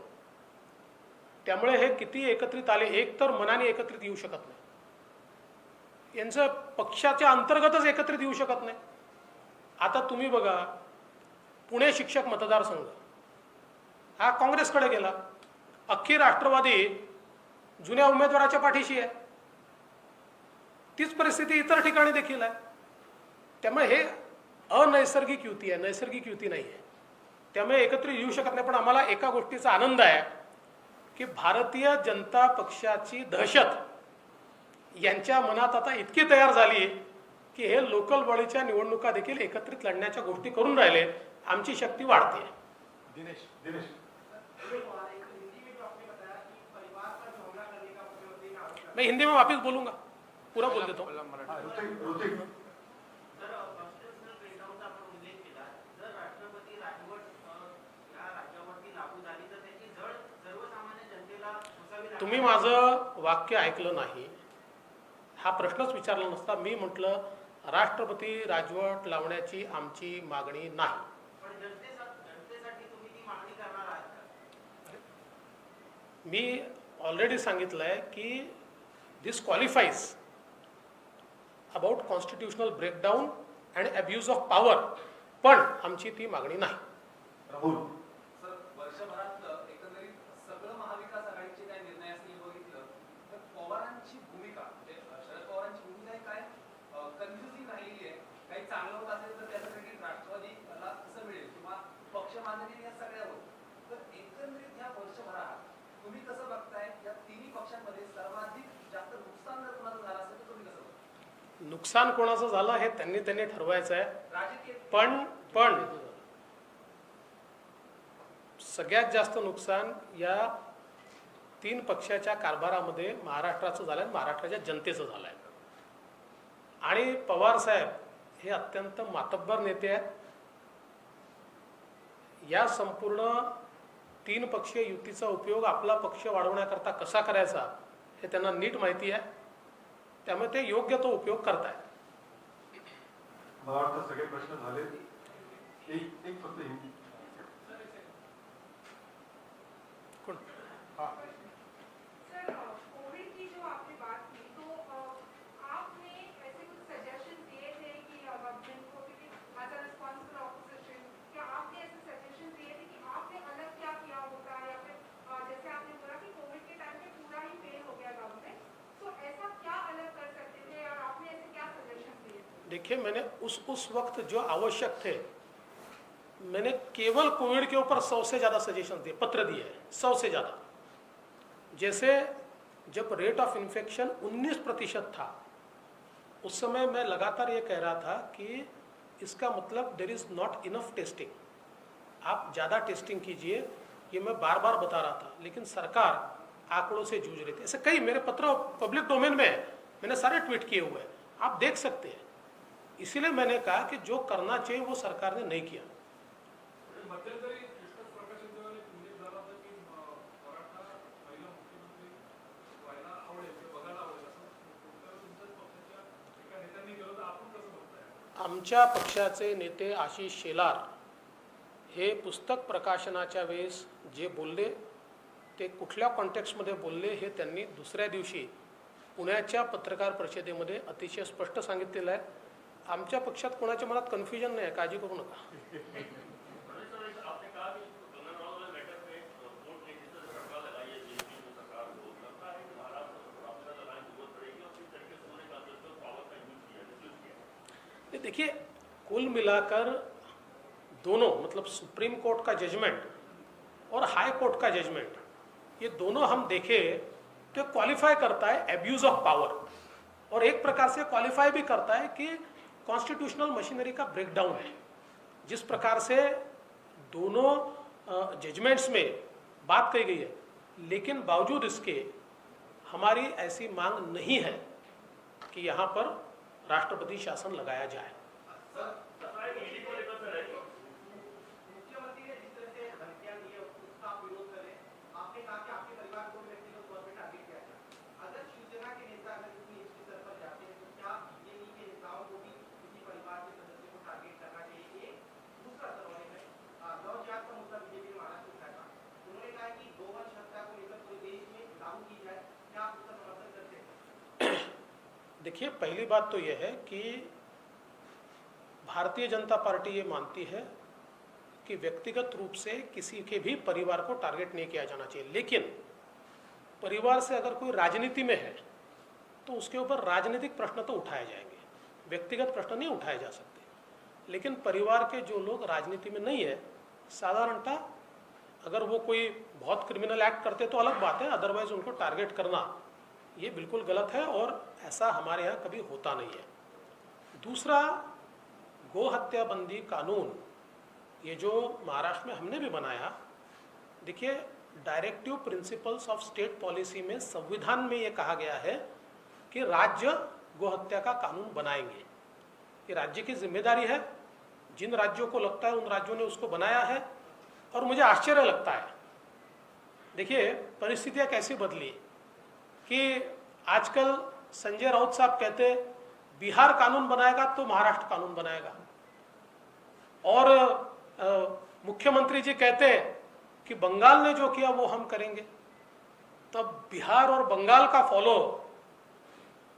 त्यामुळे हे किती एकत्रित आले, एक तर मनाने एकत्रित येऊ शकत नाही, यांचं पक्षाच्या अंतर्गतच एकत्रित येऊ शकत नाही. आता तुम्ही बघा, पुणे शिक्षक मतदारसंघ हा काँग्रेसकडे गेला, अख्खी राष्ट्रवादी जुन्या उमेदवाराच्या पाठीशी आहे. तीच परिस्थिती इतर ठिकाणी देखील आहे. त्यामुळे हे अनैसर्गिक युती आहे, नैसर्गिक युती नाही आहे. त्यामुळे एकत्रित येऊ शकत नाही. पण आम्हाला एका गोष्टीचा आनंद आहे की भारतीय जनता पक्षाची दहशत यांच्या मनात आता इतकी तयार झाली की हे लोकल बॉडीच्या निवडणुका देखील एकत्रित लढण्याच्या गोष्टी करून राहिले. आमची शक्ती वाढते. दिनेश मैं हिंदी में वापस बोलूंगा, पूरा बोल देता हूँ. तुम्ही माझं वाक्य ऐकलं नाही. हा प्रश्नच विचारला नसता. मी म्हटलं राष्ट्रपती राजवट लावण्याची आमची मागणी नाही. मी ऑलरेडी सांगितलंय की this qualifies about constitutional breakdown and abuse of power, पण आमची ती मागणी नाही. राहुल सर, वर्षभरात एकंदरीत सगळं महाविकास आघाडीचे काय निर्णय असतील बघितलं तर पवारांची भूमिका म्हणजे शरद पवारांची भूमिका ही काय कन्फ्युजिंग राहिली आहे. काही चांगलं होत असेल तर त्याचं क्रेडिट राष्ट्रवादीला कसं मिळेल किंवा पक्ष मानधनी या सगळ्यावर. तर एकंदरीत ह्या वर्षभरात तुम्ही कसं बघताय या तिन्ही पक्षांमध्ये सर्वाधिक जास्त नुकसान जर कोणाचं झालं असेल तर तुम्ही कसं बघताय? नुकसान कोणाचं झालं हे त्यांनी ठरवायचं आहे. राजकीय पण सगळ्यात जास्त नुकसान या तीन पक्षाच्या कारभारामध्ये महाराष्ट्राचं झालंय, महाराष्ट्राच्या जनतेचं झालंय. आणि पवार साहेब हे अत्यंत मातब्बर नेते आहेत. या संपूर्ण तीन पक्षीय युतीचा उपयोग आपला पक्ष वाढवण्याकरता कसा करायचा हे त्यांना नीट माहिती आहे. त्यामुळे ते योग्य तो उपयोग करतायत. मला वाटतं सगळे प्रश्न झाले. एक फक्त हिंदी. कोण? सर, कोविड की जो आपने बात की तो आपने ऐसे कुछ सजेशन दिए थे कि जिनको भी एज अ रिस्पॉन्सिबल ऑपोजिशन क्या आपने ऐसे सजेशन दिए थे कि आपने अलग क्या किया होता या फिर जैसे आपने बोला कि कोविड के टाइम पे पूरा ही फेल हो गया गवर्नमेंट, तो ऐसा क्या अलग कर सकते थे और आपने ऐसे क्या सजेशन दिए थे? देखिए, मैंने उस वक्त जो आवश्यक थे मैंने केवल कोविड के ऊपर 100 से ज़्यादा सजेशन दिए, पत्र दिए हैं 100 से ज़्यादा. जैसे जब रेट ऑफ इन्फेक्शन 19% था उस समय मैं लगातार ये कह रहा था कि इसका मतलब there is not enough testing, आप ज़्यादा टेस्टिंग कीजिए. ये मैं बार बार बता रहा था, लेकिन सरकार आंकड़ों से जूझ रही थी. ऐसे कई मेरे पत्र पब्लिक डोमेन में है, मैंने सारे ट्वीट किए हुए हैं, आप देख सकते हैं. इसीलिए मैंने कहा कि जो करना चाहिए वो सरकार ने नहीं किया. मध्यंतरी निष्कर्ष प्रकाशन जेव्हा उल्लेख झाला होता की मराठा महिला मुख्यमंत्री व्हायला आवडेल किंवा बघायला आवडेल असं तुमच्याच पक्षाच्या एका नेत्यांनी केलं, तर आपण कसं बघताय? आमच्या पक्षाचे नेते आशिष शेलार हे पुस्तक प्रकाशनाच्या वेळेस जे बोलले ते कुठल्या कॉन्टेक्स्टमध्ये बोलले हे त्यांनी दुसऱ्या दिवशी पुण्याच्या पत्रकार परिषदेमध्ये अतिशय स्पष्ट सांगितलेलं आहे. आमच्या पक्षात कोणाच्या मनात कन्फ्युजन नाही आहे, काळजी करू नका. देखिए, कुल मिलाकर दोनों मतलब सुप्रीम कोर्ट का जजमेंट और हाई कोर्ट का जजमेंट, ये दोनों हम देखें तो क्वालिफाई करता है एब्यूज ऑफ पावर और एक प्रकार से क्वालिफाई भी करता है कि कॉन्स्टिट्यूशनल मशीनरी का ब्रेकडाउन है. जिस प्रकार से दोनों जजमेंट्स में बात कही गई है, लेकिन बावजूद इसके हमारी ऐसी मांग नहीं है कि यहाँ पर राष्ट्रपति शासन लगाया जाए. मुख्यमंत्री ने जिस तरह से धमकियां दी है उसका आप विरोध करें. आपने कहा कि आपके परिवार को व्यक्तिगत तौर पर टारगेट किया जाए. अगर शिवसेना के नेता अगर किसी एक स्तर पर जाते हैं तो क्या ये नहीं के नेताओं को भी किसी परिवार के सदस्य को टारगेट करना चाहिए? एक दूसरा सवाल है, नवजात का मुद्दा बीजेपी ने महाराष्ट्र उठाया था. उन्होंने कहा कि गोवंश हत्या को लेकर पूरे देश में लागू की जाए. क्या आप उसका समर्थन करते हैं? देखिए, पहली बात तो यह है कि भारतीय जनता पार्टी ये मानती है कि व्यक्तिगत रूप से किसी के भी परिवार को टारगेट नहीं किया जाना चाहिए. लेकिन परिवार से अगर कोई राजनीति में है तो उसके ऊपर राजनीतिक प्रश्न तो उठाए जाएंगे, व्यक्तिगत प्रश्न नहीं उठाए जा सकते। लेकिन परिवार के जो लोग राजनीति में नहीं है, साधारणतः अगर वो कोई बहुत क्रिमिनल एक्ट करते तो अलग बात है, अदरवाइज उनको टारगेट करना ये बिल्कुल गलत है और ऐसा हमारे यहाँ कभी होता नहीं है। दूसरा, गो हत्या बंदी कानून ये जो महाराष्ट्र में हमने भी बनाया, देखिए directive principles of state policy में संविधान में ये कहा गया है कि राज्य गोहत्या का कानून बनाएंगे। ये राज्य की जिम्मेदारी है, जिन राज्यों को लगता है उन राज्यों ने उसको बनाया है। और मुझे आश्चर्य लगता है, देखिए परिस्थितियां कैसी बदली कि आजकल संजय राउत साहब कहते बिहार कानून बनाएगा तो महाराष्ट्र कानून बनाएगा, और मुख्यमंत्री जी कहते कि बंगाल ने जो किया वो हम करेंगे। तब बिहार और बंगाल का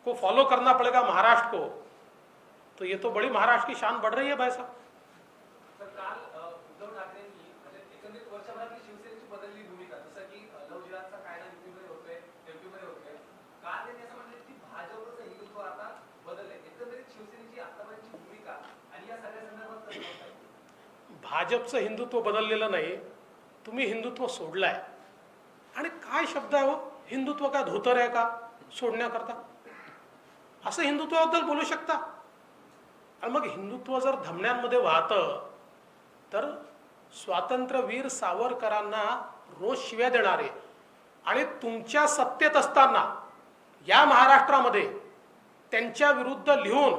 फॉलो करना पड़ेगा महाराष्ट्र को, तो ये तो बड़ी महाराष्ट्र की शान बढ़ रही है भाई साहब। तर काल उद्धव ठाकरेंनी म्हणजे एकंदरीत वर्षभरातली शिवसेनेची बदलली भूमिका, जसं की लव जिहादचा कायदा युपीमध्ये होतोय, एमपीमध्ये होतोय, काल त्यांनी असं म्हटलं की भाजपचं हिंदुत्व आता बदललंय। एकंदरीत शिवसेनेची आतापर्यंतची भूमिका आणि या सगळ्या संदर्भात कसं बघताय? भाजपचं हिंदुत्व बदललेलं नाही, तुम्ही हिंदुत्व सोडलाय। आणि काय शब्द आहे हो, हिंदुत्व काय धोतर आहे का सोडण्याकरता? असं हिंदुत्वाबद्दल बोलू शकता? आणि मग हिंदुत्व जर धमन्यांमध्ये वाहतं तर स्वातंत्र्यवीर सावरकरांना रोज शिव्या देणारे आणि तुमच्या सत्तेत असताना या महाराष्ट्रामध्ये त्यांच्या विरुद्ध लिहून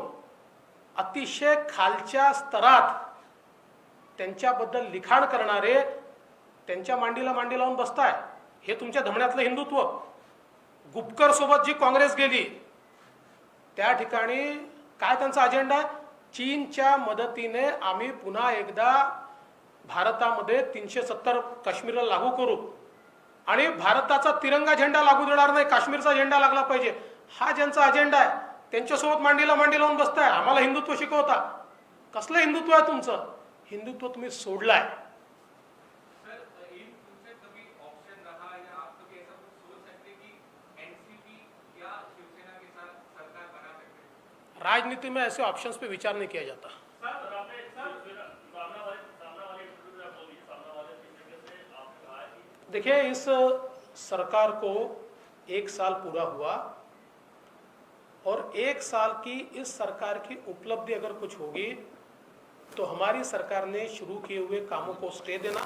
अतिशय खालच्या स्तरात त्यांच्याबद्दल लिखाण करणारे त्यांच्या मांडीला मांडी लावून बसताय, हे तुमच्या धमन्यातलं हिंदुत्व। गुपकर सोबत जी काँग्रेस गेली त्या ठिकाणी काय त्यांचा अजेंडा आहे? चीनच्या मदतीने आम्ही पुन्हा एकदा भारतामध्ये 370 काश्मीरला लागू करू आणि भारताचा तिरंगा झेंडा लागू देणार नाही, काश्मीरचा झेंडा लागला पाहिजे, हा ज्यांचा अजेंडा आहे त्यांच्यासोबत मांडीला मांडी लावून बसताय। आम्हाला हिंदुत्व शिकवता, कसलं हिंदुत्व आहे तुमचं? हिंदुत्व तुम्ही सोडलाय। सर, इन उनसे कभी ऑप्शन रहा या आप कभी ऐसा कुछ सोच सकते हैं कि एनसीपी या शिवसेना के साथ सरकार बना सकते हैं? राजनीति में ऐसे ऑप्शंस पे विचार नहीं किया जाता। सर, आपने सामने वाले इंटरव्यू में आप बोलिए, सामने वाले तरीके से आपने कहा कि देखिए इस सरकार को 1 साल पूरा हुआ और 1 साल की इस सरकार की उपलब्धि अगर कुछ होगी तो हमारी सरकार ने शुरू किए हुए कामों को स्टे देना।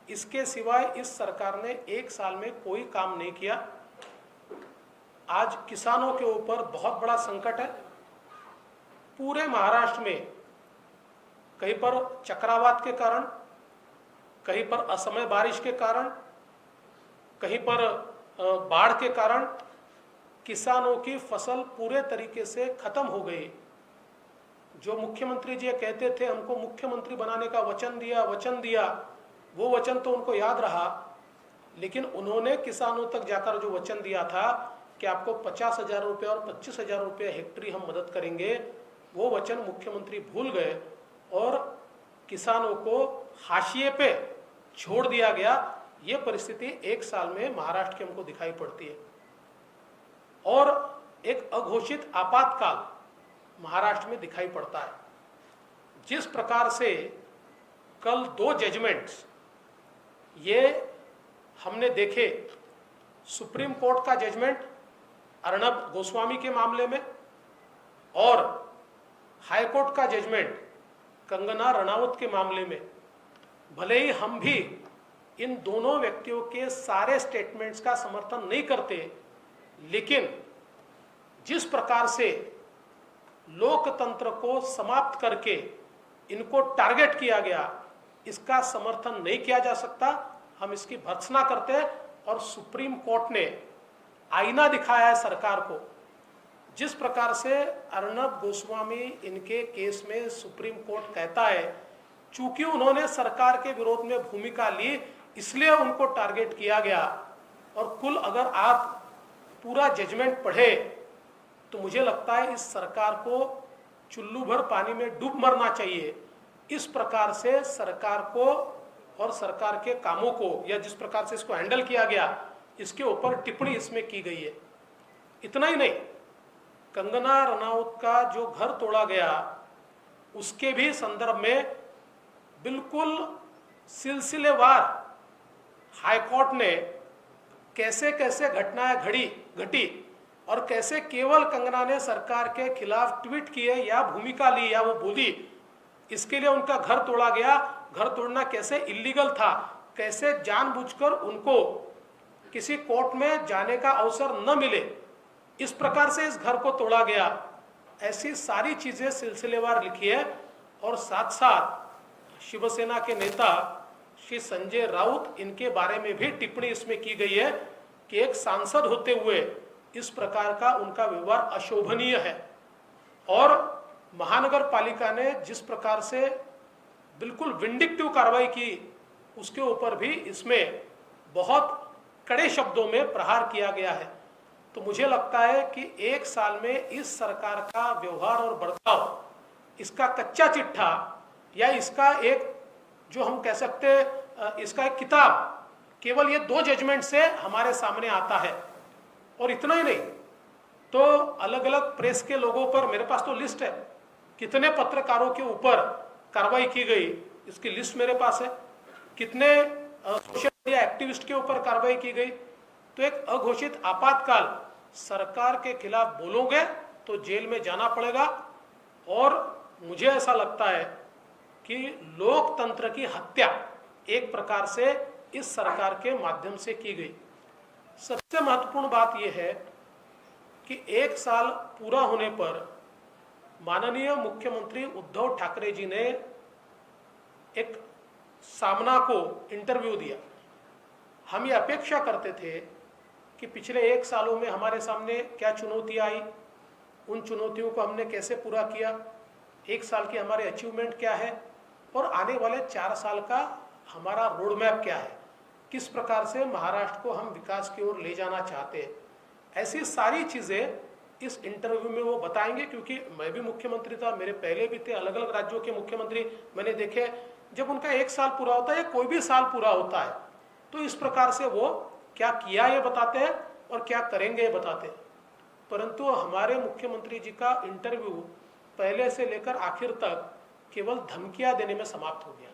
इसके सिवाय इस सरकार ने 1 साल में कोई काम नहीं किया। आज किसानों के ऊपर बहुत बड़ा संकट है। पूरे महाराष्ट्र में कहीं पर चक्रवात के कारण, कहीं पर असमय बारिश के कारण, कहीं पर बाढ़ के कारण किसानों की फसल पूरे तरीके से खत्म हो गई। जो मुख्यमंत्री जी कहते थे हमको मुख्यमंत्री बनाने का वचन दिया, वो वचन तो उनको याद रहा, लेकिन उन्होंने किसानों तक जाकर जो वचन दिया था कि आपको 50,000 रुपये और 25,000 रुपये हेक्टेरी हम मदद करेंगे, वो वचन मुख्यमंत्री भूल गए और किसानों को हाशिए पे छोड़ दिया गया। ये परिस्थिति 1 साल में महाराष्ट्र के हमको दिखाई पड़ती है। और एक अघोषित आपातकाल महाराष्ट्र में दिखाई पड़ता है। जिस प्रकार से कल 2 जजमेंट्स ये हमने देखे, सुप्रीम कोर्ट का जजमेंट अर्णब गोस्वामी के मामले में और हाई कोर्ट का जजमेंट कंगना रनावत के मामले में, भले ही हम भी इन दोनों व्यक्तियों के सारे स्टेटमेंट्स का समर्थन नहीं करते, लेकिन जिस प्रकार से लोकतंत्र को समाप्त करके इनको टारगेट किया गया, इसका समर्थन नहीं किया जा सकता। हम इसकी भर्त्सना करते हैं और सुप्रीम कोर्ट ने आईना दिखाया है सरकार को। जिस प्रकार से अर्णब गोस्वामी इनके केस में सुप्रीम कोर्ट कहता है चूंकि उन्होंने सरकार के विरोध में भूमिका ली इसलिए उनको टारगेट किया गया। और कुल अगर आप पूरा जजमेंट पढ़े तो मुझे लगता है इस सरकार को चुल्लू भर पानी में डूब मरना चाहिए। इस प्रकार से सरकार को और सरकार के कामों को, या जिस प्रकार से इसको हैंडल किया गया, इसके ऊपर टिप्पणी इसमें की गई है। इतना ही नहीं, कंगना रनौत का जो घर तोड़ा गया उसके भी संदर्भ में बिल्कुल सिलसिलेवार हाईकोर्ट ने कैसे कैसे घटनाएं घटी और कैसे केवल कंगना ने सरकार के खिलाफ ट्वीट किए या भूमिका ली या वो बोली, इसके लिए उनका घर तोड़ा गया। घर तोड़ना कैसे इलीगल था, कैसे जानबूझकर उनको किसी कोर्ट में जाने का अवसर न मिले, इस प्रकार से इस घर को तोड़ा गया, ऐसी सारी चीजें सिलसिलेवार लिखी है। और साथ साथ शिवसेना के नेता श्री संजय राउत, इनके बारे में भी टिप्पणी इसमें की गई है कि एक सांसद होते हुए इस प्रकार का उनका व्यवहार अशोभनीय है। और महानगर पालिका ने जिस प्रकार से बिल्कुल विंडिक्टिव कार्रवाई की, उसके ऊपर भी इसमें बहुत कड़े शब्दों में प्रहार किया गया है। तो मुझे लगता है कि एक साल में इस सरकार का व्यवहार और बर्ताव, इसका कच्चा चिट्ठा या इसका एक जो हम कह सकते हैं इसका एक किताब, केवल ये 2 जजमेंट से हमारे सामने आता है। और इतना ही नहीं, तो अलग अलग प्रेस के लोगों पर, मेरे पास तो लिस्ट है, कितने पत्रकारों के ऊपर कार्रवाई की गई, इसकी लिस्ट मेरे पास है, कितने सोशल मीडिया एक्टिविस्ट के ऊपर कार्रवाई की गई। तो एक अघोषित आपातकाल, सरकार के खिलाफ बोलोगे तो जेल में जाना पड़ेगा। और मुझे ऐसा लगता है कि लोकतंत्र की हत्या एक प्रकार से इस सरकार के माध्यम से की गई। सबसे महत्वपूर्ण बात यह है कि 1 साल पूरा होने पर माननीय मुख्यमंत्री उद्धव ठाकरे जी ने एक सामना को इंटरव्यू दिया। हम ये अपेक्षा करते थे कि पिछले 1 सालों में हमारे सामने क्या चुनौतियां आई, उन चुनौतियों को हमने कैसे पूरा किया, 1 साल की हमारे अचीवमेंट क्या है और आने वाले 4 साल का हमारा रोड मैप क्या है, किस प्रकार से महाराष्ट्र को हम विकास की ओर ले जाना चाहते हैं। ऐसी सारी चीजें इस इंटरव्यू में वो बताएंगे, क्योंकि मैं भी मुख्यमंत्री था, मेरे पहले भी थे, अलग अलग राज्यों के मुख्यमंत्री मैंने देखे। जब उनका 1 साल पूरा होता है या कोई भी साल पूरा होता है, तो इस प्रकार से वो क्या किया ये बताते हैं और क्या करेंगे ये बताते हैं। परंतु हमारे मुख्यमंत्री जी का इंटरव्यू पहले से लेकर आखिर तक केवल धमकियां देने में समाप्त हो गया।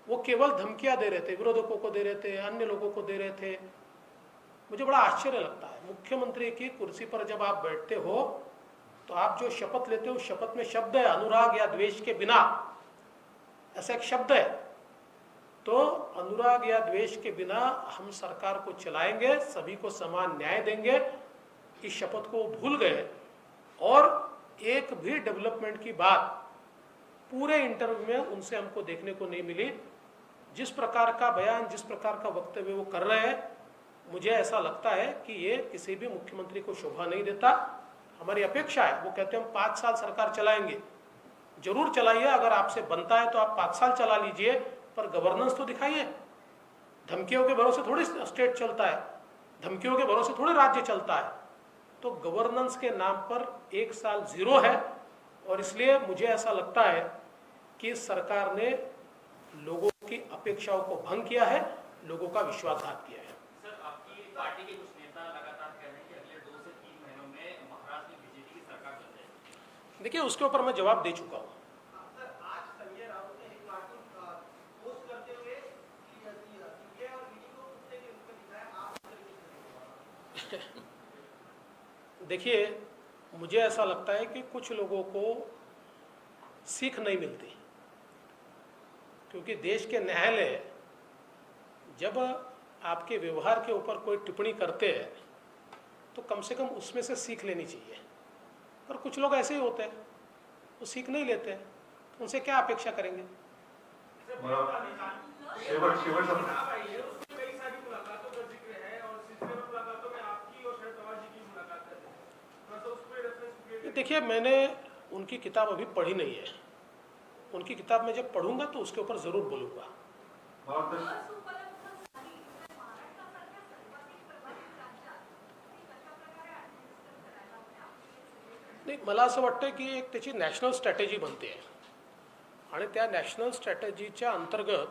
वो केवल धमकियां दे रहे थे, विरोधकों को दे रहे थे, अन्य लोगों को दे रहे थे। मुझे बड़ा आश्चर्य लगता है, मुख्यमंत्री की कुर्सी पर जब आप बैठते हो तो आप जो शपथ लेते हो, शपथ में शब्द है अनुराग या द्वेष के बिना, ऐसा एक शब्द है। तो अनुराग या द्वेष के बिना हम सरकार को चलाएंगे, सभी को समान न्याय देंगे, इस शपथ को भूल गए। और एक भी डेवलपमेंट की बात पूरे इंटरव्यू में उनसे हमको देखने को नहीं मिली। जिस प्रकार का बयान, जिस प्रकार का वक्तव्य वो कर रहे हैं, मुझे ऐसा लगता है कि ये किसी भी मुख्यमंत्री को शोभा नहीं देता। हमारी अपेक्षा है, वो कहते हैं हम 5 साल सरकार चलाएंगे, जरूर चलाइए, अगर आपसे बनता है तो आप 5 साल चला लीजिए, पर गवर्नेंस तो दिखाइए। धमकियों के भरोसे थोड़ी स्टेट चलता है, धमकियों के भरोसे थोड़ी राज्य चलता है। तो गवर्नेंस के नाम पर 1 साल 0 है। और इसलिए मुझे ऐसा लगता है कि सरकार ने लोगों की अपेक्षाओं को भंग किया है, लोगों का विश्वासघात किया है। सर, आपकी पार्टी के कुछ नेता लगातार कह रहे हैं कि अगले 2 से 3 महीनों में महाराष्ट्र में बीजेपी की सरकार बन जाएगी। देखिए, उसके ऊपर मैं जवाब दे चुका हूँ। सर, आज संजय राउत ने एक कार्टून पोस्ट करते हुए सीबीआई और ईडी को कुत्ते के रूप में दिखाया, आप इस तरीके से देखिए, मुझे ऐसा लगता है कि कुछ लोगों को सीख नहीं मिलती, क्योंकि देश के न्यायालय जब आपके व्यवहार के ऊपर कोई टिप्पणी करते हैं तो कम से कम उसमें से सीख लेनी चाहिए। पर कुछ लोग ऐसे ही होते हैं, वो सीख नहीं लेते हैं, तो उनसे क्या अपेक्षा करेंगे। शेवटचा कई सारी मुलाकातों का जिक्र है और सिलसिले में मुलाकातों में आपकी और शरद पवार जी की मुलाकात है, तो उस पर रेफरेंस। देखिए, मैंने उनकी किताब अभी पढ़ी नहीं है, उनकी किताब मैं जब पढ़ूंगा तो उसके ऊपर जरूर बोलूंगा। नाही, मला असं वाटतं की एक त्याची नॅशनल स्ट्रॅटेजी बनते आहे आणि त्या नॅशनल स्ट्रॅटेजीच्या अंतर्गत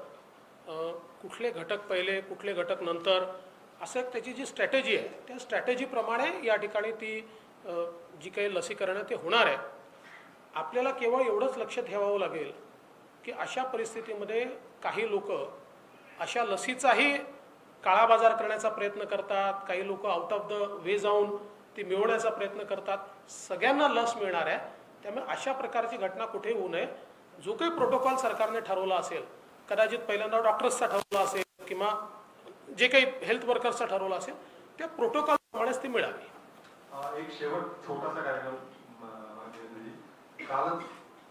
कुठले घटक पहिले, कुठले घटक नंतर असं एक त्याची जी स्ट्रॅटेजी आहे त्या स्ट्रॅटेजीप्रमाणे या ठिकाणी ती जी काही लसीकरण आहे ते होणार आहे. आपल्याला केवळ एवढंच लक्ष ठेवावं लागेल की अशा परिस्थितीमध्ये काही लोक अशा लसीचाही काळा बाजार करण्याचा प्रयत्न करतात, काही लोक आउट ऑफ द वे जाऊन ती मिळवण्याचा प्रयत्न करतात. सगळ्यांना लस मिळणार आहे, त्यामुळे अशा प्रकारची घटना कुठे होऊ नये. जो काही प्रोटोकॉल सरकारने ठरवला असेल, कदाचित पहिल्यांदा डॉक्टर्सचा ठरवला असेल किंवा जे काही हेल्थ वर्कर्सचा ठरवला असेल, त्या प्रोटोकॉलप्रमाणेच ती मिळावी. एक शेवट छोटासा कार्यक्रम म्हणजे कालच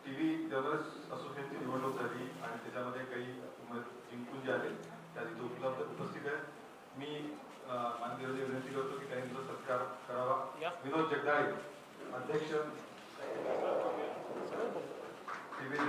टीव्ही जर्नलिस्ट असोसिएशनची निवडणूक झाली आणि त्याच्यामध्ये काही जिंकून जे आले त्या तिथे उपस्थित आहेत. मी माननीय विनंती करतो की त्यांनी तुझा सत्कार करावा. विनोद जगदाळे, अध्यक्ष टीव्ही